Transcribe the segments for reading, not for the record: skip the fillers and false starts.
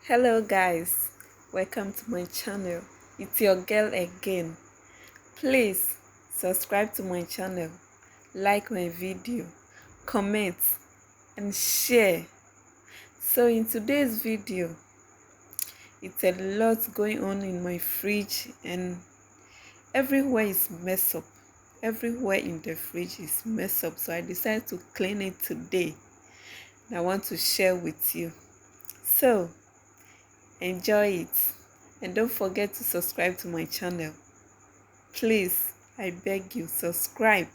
Hello guys, welcome to my channel. It's your girl again. Please subscribe to my channel, like my video, comment and share. So in today's video, it's a lot going on in my fridge and everywhere is messed up. Everywhere in the fridge is messed up, so I decided to clean it today and I want to share with you. So enjoy it and don't forget to subscribe to my channel. Please, I beg you, subscribe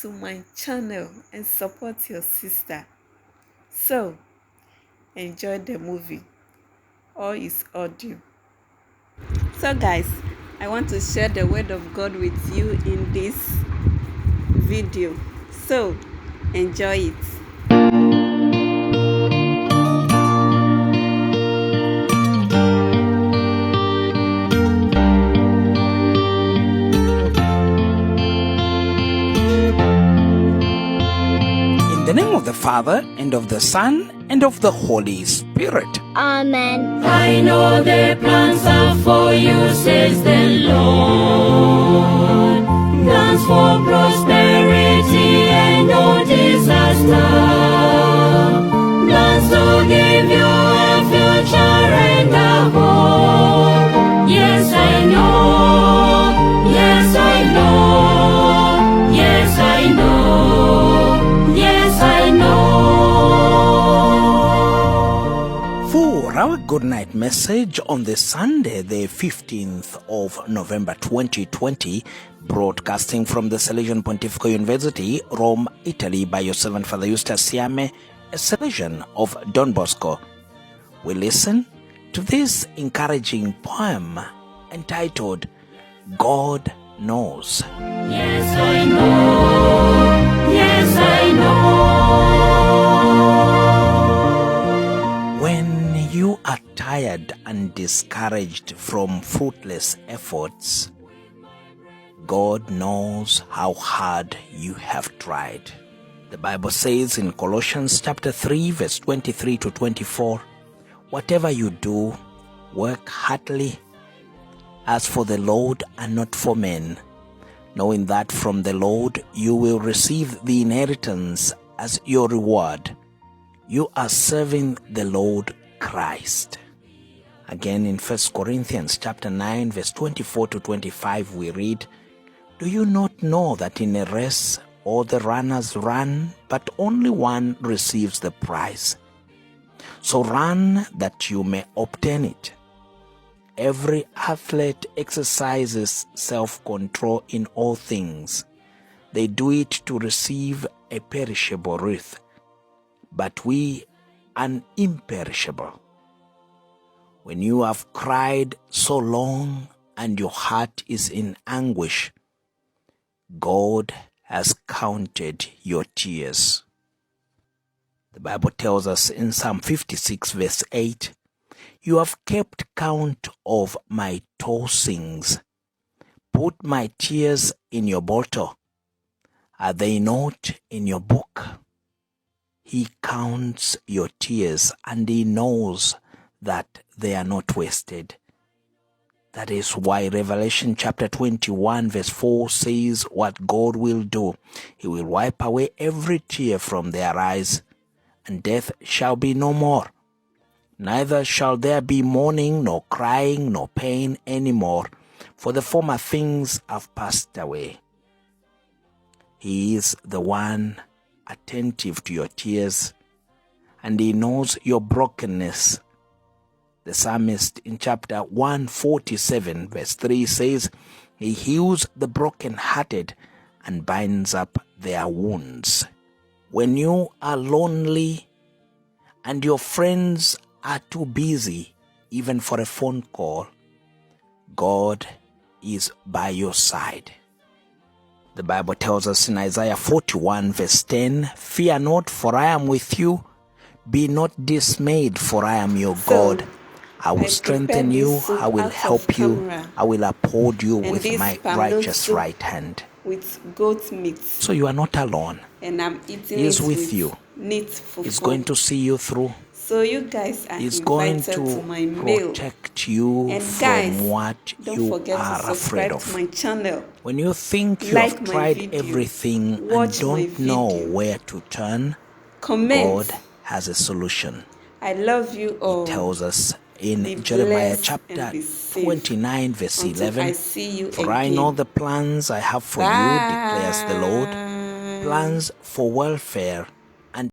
to my channel and support your sister. So enjoy the movie. All is audio. So guys, I want to share the word of God with you in this video, so enjoy it. In the name of the Father, and of the Son, and of the Holy Spirit. Amen. I know the plans are for you, says the Lord. Plans for prosperity and no disaster. Plans to give you a future and a hope. Yes, I know. Yes, I know. Yes, I know. Yes, I know. For our good night message on the Sunday, the 15th of November 2020, broadcasting from the Salesian Pontifical University, Rome, Italy, by your servant Father Eustace Siame, a Salesian of Don Bosco, we listen to this encouraging poem entitled God Knows. Yes, I know. Yes, I know. When you are tired and discouraged from fruitless efforts, God knows how hard you have tried. The Bible says in Colossians chapter 3, verse 23 to 24, whatever you do, work heartily as for the Lord and not for men, knowing that from the Lord you will receive the inheritance as your reward. You are serving the Lord Christ. Again in 1 Corinthians chapter 9, verse 24 to 25, we read, do you not know that in a race all the runners run, but only one receives the prize? So run that you may obtain it. Every athlete exercises self-control in all things. They do it to receive a perishable wreath, but we an imperishable. When you have cried so long and your heart is in anguish, God has counted your tears. The Bible tells us in Psalm 56 verse 8, you have kept count of my tossings. Put my tears in your bottle. Are they not in your book? He counts your tears and he knows that they are not wasted. That is why Revelation chapter 21 verse 4 says what God will do. He will wipe away every tear from their eyes, and death shall be no more. Neither shall there be mourning, nor crying, nor pain any more, for the former things have passed away. He is the one attentive to your tears, and he knows your brokenness. The psalmist in chapter 147 verse 3 says, he heals the brokenhearted and binds up their wounds. When you are lonely and your friends are too busy even for a phone call, God is by your side. The Bible tells us in Isaiah 41 verse 10, fear not, for I am with you. Be not dismayed, for I am your God. I will strengthen you, I will help you, I will uphold you with my righteous right hand. With goat meat. So you are not alone. And I'm eating He is it with you. neat fufu. He's going to see you through. So you guys are is going invited to to my mail. protect you And from guys, what don't you forget to are afraid subscribe of. to my channel. When you think you Like have my tried video, everything and watch my don't know video, where to turn, comment. God has a solution. I love you He all. tells us in Be Jeremiah blessed chapter and be safe. 29 verse Until 11, I see you for I know again. the plans I have for Bye. you, declares the Lord, plans for welfare